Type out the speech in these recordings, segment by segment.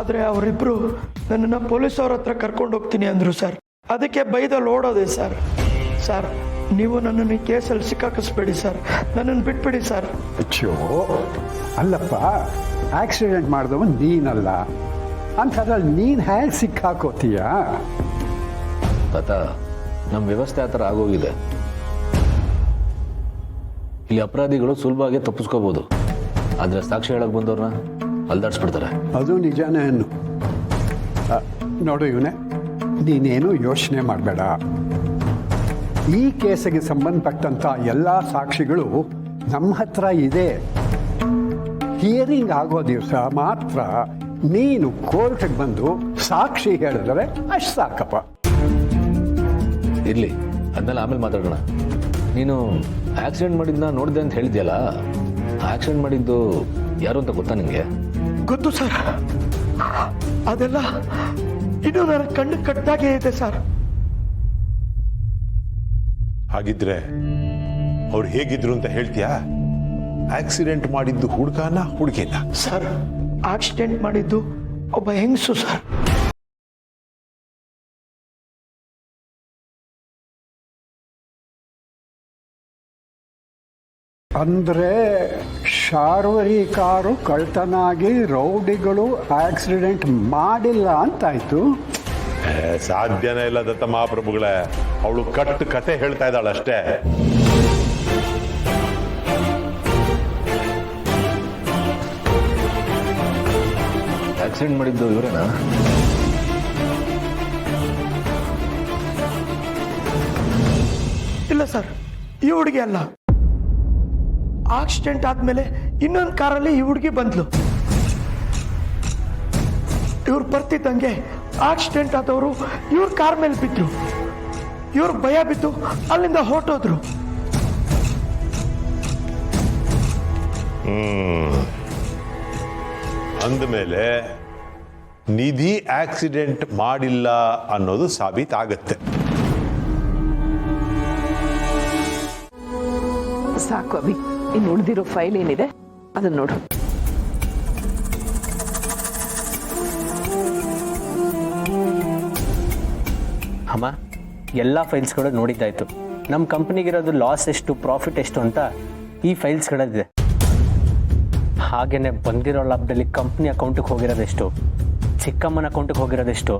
ಆದರೆ ಅವರಿಬ್ಬರು ನನ್ನನ್ನು ಪೊಲೀಸವ್ರ ಹತ್ರ ಕರ್ಕೊಂಡು ಹೋಗ್ತೀನಿ ಅಂದರು ಸರ್. ಅದಕ್ಕೆ ಬೈದಲ್ಲಿ ಓಡೋದೆ ಸರ್. ಸರ್, ನೀವು ನನ್ನನ್ನು ಈ ಕೇಸಲ್ಲಿ ಸಿಕ್ಕಾಕಿಸ್ಬೇಡಿ ಸರ್, ನನ್ನನ್ನು ಬಿಟ್ಬಿಡಿ ಸರ್. ಅಚ್ಚೋ, ಅಲ್ಲಪ್ಪ, ಆಕ್ಸಿಡೆಂಟ್ ಮಾಡಿದವ ನೀನಲ್ಲ, ಅಂಥದ್ರಲ್ಲಿ ನೀನು ಹೇಗೆ ಸಿಕ್ಕಾಕೋತೀಯ? ತಾತ, ನಮ್ಮ ವ್ಯವಸ್ಥೆ ಆ ಥರ ಆಗೋಗಿದೆ. ಇಲ್ಲಿ ಅಪರಾಧಿಗಳು ಸುಲಭವಾಗಿ ತಪ್ಪಿಸ್ಕೋಬೋದು, ಆದರೆ ಸಾಕ್ಷಿ ಹೇಳಕ್ಕೆ ಬಂದವ್ರನ್ನ ಅಲ್ದಾಡ್ಸ್ಬಿಡ್ತಾರೆ. ಅದು ನಿಜಾನೇ ಅನ್ನು. ನೋಡು ಇವನೇ, ನೀನೇನು ಯೋಚನೆ ಮಾಡಬೇಡ. ಈ ಕೇಸಿಗೆ ಸಂಬಂಧಪಟ್ಟಂಥ ಎಲ್ಲ ಸಾಕ್ಷಿಗಳು ನಮ್ಮ ಹತ್ರ ಇದೆ. ಹಿಯರಿಂಗ್ ಆಗೋ ದಿವಸ ಮಾತ್ರ ನೀನು ಕೋರ್ಟ್ಗೆ ಬಂದು ಸಾಕ್ಷಿ ಹೇಳಿದ್ರೆ ಅಷ್ಟು ಸಾಕಪ್ಪ. ಇರಲಿ, ಅದನ್ನೆಲ್ಲ ಆಮೇಲೆ ಮಾತಾಡೋಣ. ನೀನು ಆಕ್ಸಿಡೆಂಟ್ ಮಾಡಿದ್ನ ನೋಡಿದೆ ಅಂತ ಹೇಳಿದ್ಯಲ್ಲ, ಆಕ್ಸಿಡೆಂಟ್ ಮಾಡಿದ್ದು ಯಾರು ಅಂತ ಗೊತ್ತಾ ನಿಮಗೆ? ಗೊತ್ತು ಸರ್, ಅದೆಲ್ಲ ಇನ್ನೂ ನನ್ನ ಕಣ್ಣು ಕಟ್ಟಾಗೆ ಇದೆ ಸರ್. ಹಾಗಿದ್ರೆ ಅವ್ರು ಹೇಗಿದ್ರು ಅಂತ ಹೇಳ್ತೀಯಾ? ಆಕ್ಸಿಡೆಂಟ್ ಮಾಡಿದ್ದು ಹುಡುಗಿನ? ಸರ್, ಆಕ್ಸಿಡೆಂಟ್ ಮಾಡಿದ್ದು ಒಬ್ಬ ಹೆಂಗಸು ಸರ್. ಅಂದರೆ ಶಾರ್ವರಿ ಕಾರು ಕಳ್ತನಾಗಿ ರೌಡಿಗಳು ಆಕ್ಸಿಡೆಂಟ್ ಮಾಡಿಲ್ಲ ಅಂತಾಯ್ತು. ಸಾಧ್ಯನೇ ಇಲ್ಲ ದತ್ತ ಮಹಾಪ್ರಭುಗಳೇ, ಅವಳು ಕತೆ ಹೇಳ್ತಾ ಇದ್ದಾಳೆ ಅಷ್ಟೇ. ಆಕ್ಸಿಡೆಂಟ್ ಮಾಡಿದ್ದು ಇವರೇನಾ? ಇಲ್ಲ ಸರ್, ಈ ಹುಡುಗಿ ಅಲ್ಲ. ಆಕ್ಸಿಡೆಂಟ್ ಆದ್ಮೇಲೆ ಇನ್ನೊಂದು ಕಾರಲ್ಲಿ ಈ ಹುಡುಗಿ ಬಂದ್ಲು. ಇವ್ರು ಬರ್ತಿದ್ದಂಗೆ ಆಕ್ಸಿಡೆಂಟ್ ಆದವರು ಇವ್ರ ಕಾರ್ ಮೇಲೆ ಬಿದ್ರು. ಇವ್ರು ಭಯ ಬಿದ್ದು ಅಲ್ಲಿಂದ ಹೊರಟೋದ್ರು. ಅಂದಮೇಲೆ ನಿಧಿ ಆಕ್ಸಿಡೆಂಟ್ ಮಾಡಿಲ್ಲ ಅನ್ನೋದು ಸಾಬೀತಾಗತ್ತೆ. ಸಾಕು ಅಭಿ, ಇನ್ನು ಉಳಿದಿರೋ ಫೈಲ್ ಏನಿದೆ ಅದನ್ನ ನೋಡು. ಅಮ್ಮ, ಎಲ್ಲ ಫೈಲ್ಸ್ಗಳು ನೋಡಿದ್ದಾಯ್ತು. ನಮ್ಮ ಕಂಪ್ನಿಗಿರೋದು ಲಾಸ್ ಎಷ್ಟು, ಪ್ರಾಫಿಟ್ ಎಷ್ಟು ಅಂತ ಈ ಫೈಲ್ಸ್ಗಳಲ್ಲಿದೆ. ಹಾಗೇನೆ ಬಂದಿರೋ ಲಾಭದಲ್ಲಿ ಕಂಪ್ನಿ ಅಕೌಂಟಿಗೆ ಹೋಗಿರೋದೆಷ್ಟು, ಚಿಕ್ಕಮ್ಮನ ಅಕೌಂಟಿಗೆ ಹೋಗಿರೋದೆಷ್ಟು,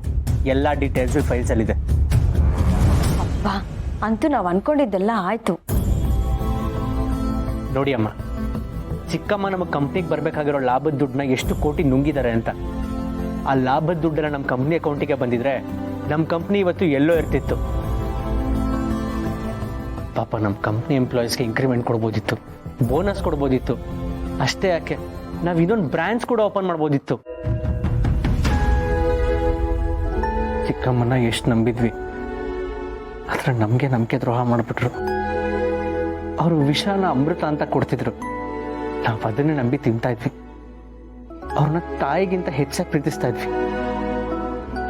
ಎಲ್ಲ ಡೀಟೇಲ್ಸ್ ಫೈಲ್ಸಲ್ಲಿದೆ. ಅಪ್ಪ, ಅಂತೂ ನಾವು ಅನ್ಕೊಂಡಿದ್ದೆಲ್ಲ ಆಯ್ತು. ನೋಡಿ ಅಮ್ಮ, ಚಿಕ್ಕಮ್ಮ ನಮ್ಮ ಕಂಪ್ನಿಗೆ ಬರಬೇಕಾಗಿರೋ ಲಾಭದ ದುಡ್ಡನ್ನ ಎಷ್ಟು ಕೋಟಿ ನುಂಗಿದ್ದಾರೆ ಅಂತ. ಆ ಲಾಭದ ದುಡ್ಡನ್ನ ನಮ್ಮ ಕಂಪ್ನಿ ಅಕೌಂಟಿಗೆ ಬಂದಿದ್ರೆ ನಮ್ಮ ಕಂಪ್ನಿ ಇವತ್ತು ಎಲ್ಲೋ ಇರ್ತಿತ್ತು. ಪಾಪ ನಮ್ಮ ಕಂಪ್ನಿ ಎಂಪ್ಲಾಯೀಸ್ಗೆ ಇಂಕ್ರಿಮೆಂಟ್ ಕೊಡ್ಬೋದಿತ್ತು, ಬೋನಸ್ ಕೊಡ್ಬೋದಿತ್ತು. ಅಷ್ಟೇ ಯಾಕೆ, ನಾವು ಇನ್ನೊಂದು ಬ್ರಾಂಚ್ ಕೂಡ ಓಪನ್ ಮಾಡ್ಬೋದಿತ್ತು. ಚಿಕ್ಕಮ್ಮನ ಎಷ್ಟು ನಂಬಿದ್ವಿ, ಆದ್ರೆ ನಮಗೆ ನಂಬಿಕೆ ದ್ರೋಹ ಮಾಡಿಬಿಟ್ರು. ಅವರು ವಿಷಾನ ಅಮೃತ ಅಂತ ಕೊಡ್ತಿದ್ರು, ನಾವು ಅದನ್ನೇ ನಂಬಿ ತಿಂತಾ ಇದ್ವಿ. ಅವ್ರನ್ನ ತಾಯಿಗಿಂತ ಹೆಚ್ಚಾಗಿ ಪ್ರೀತಿಸ್ತಾ ಇದ್ವಿ,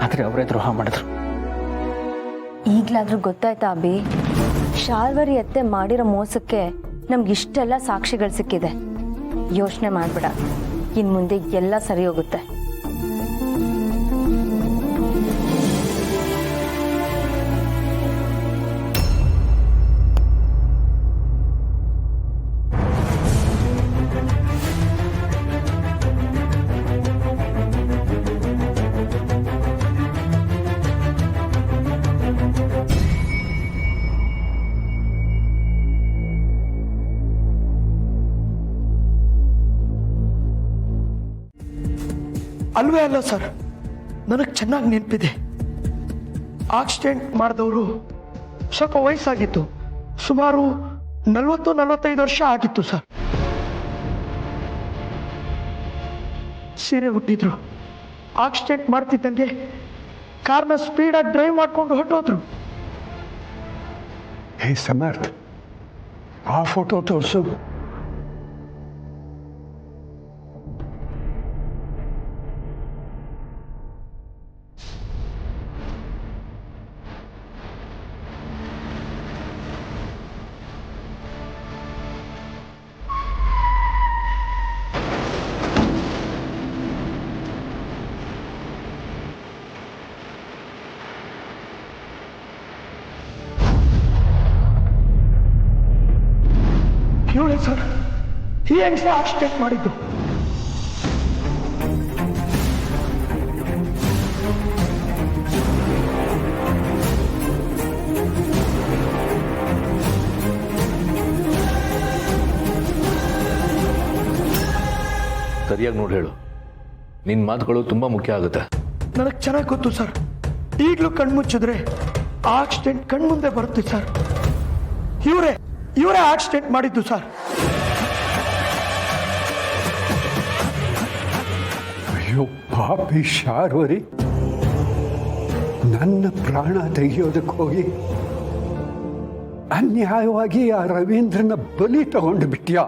ಆದ್ರೆ ಅವರೇ ದ್ರೋಹ ಮಾಡಿದ್ರು. ಈಗ್ಲಾದ್ರೂ ಗೊತ್ತಾಯ್ತಾ ಅಭಿ? ಶಾರ್ವರಿ ಅತ್ತೆ ಮಾಡಿರೋ ಮೋಸಕ್ಕೆ ನಮ್ಗೆ ಇಷ್ಟೆಲ್ಲ ಸಾಕ್ಷಿಗಳು ಸಿಕ್ಕಿದೆ. ಯೋಚನೆ ಮಾಡ್ಬೇಡ, ಇನ್ ಮುಂದೆ ಎಲ್ಲ ಸರಿ ಹೋಗುತ್ತೆ. ಅಲ್ವೇ ಅಲ್ಲ ಸರ್, ನನಗೆ ಚೆನ್ನಾಗಿ ನೆನಪಿದೆ. ಆಕ್ಸಿಡೆಂಟ್ ಮಾಡಿದವರು ಸ್ವಲ್ಪ ವಯಸ್ಸಾಗಿತ್ತು, ಸುಮಾರು 40-45 ವರ್ಷ ಆಗಿತ್ತು ಸರ್. ಸೀರೆ ಹುಟ್ಟಿದ್ರು. ಆಕ್ಸಿಡೆಂಟ್ ಮಾಡ್ತಿದ್ದಂಗೆ ಕಾರ್ನ ಸ್ಪೀಡಾಗಿ ಡ್ರೈವ್ ಮಾಡ್ಕೊಂಡು ಹೊರಟೋದ್ರು. ಹೇ ಸಮರ್ಥ್, ಆ ಫೋಟೋ ತೋರಿಸು. ಇವಳೇ ಸರ್, ಈ ಹೆಂಗಸೆ ಆಕ್ಸಿಡೆಂಟ್ ಮಾಡಿದ್ದು. ಸರಿಯಾಗಿ ನೋಡಿ ಹೇಳು. ನಿನ್ನ ಮಾತುಗಳು ತುಂಬ ಮುಖ್ಯ ಆಗುತ್ತೆ. ನನಗೆ ಚೆನ್ನಾಗಿ ಗೊತ್ತು ಸರ್. ಈಗಲೂ ಕಣ್ಮುಚ್ಚಿದ್ರೆ ಆಕ್ಸಿಡೆಂಟ್ ಕಣ್ಮುಂದೆ ಬರುತ್ತೆ ಸರ್. ಇವರೇ ಆಕ್ಸಿಡೆಂಟ್ ಮಾಡಿದ್ದು ಸರ್. ಅಯ್ಯೋ ಪಾಪಿ ಶಾರ್ವರಿ, ನನ್ನ ಪ್ರಾಣ ತೆಗೆಯೋದಕ್ಕೆ ಹೋಗಿ ಅನ್ಯಾಯವಾಗಿ ಆ ರವೀಂದ್ರನ ಬಲಿ ತಗೊಂಡು ಬಿಟ್ಯಾ?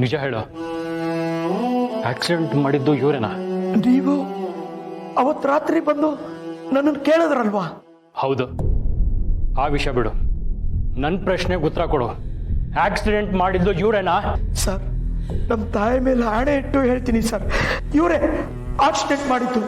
ನಿಜ ಹೇಳು, ಆಕ್ಸಿಡೆಂಟ್ ಮಾಡಿದ್ದು ಇವರೇನಾ? ನೀವು ಅವತ್ತು ರಾತ್ರಿ ಬಂದು ನನ್ನನ್ನು ಕೇಳಿದ್ರಲ್ವಾ? ಹೌದು. ಆ ವಿಷಯ ಬಿಡು, ನನ್ನ ಪ್ರಶ್ನೆಗೆ ಉತ್ತರ ಕೊಡು. ಆಕ್ಸಿಡೆಂಟ್ ಮಾಡಿದ್ದು ಇವರೇನಾ? ಸರ್, ನಮ್ಮ ತಾಯಿ ಮೇಲೆ ಆಣೆ ಇಟ್ಟು ಹೇಳ್ತೀನಿ ಸರ್, ಇವರೇ ಆಕ್ಸಿಡೆಂಟ್ ಮಾಡಿದ್ದು.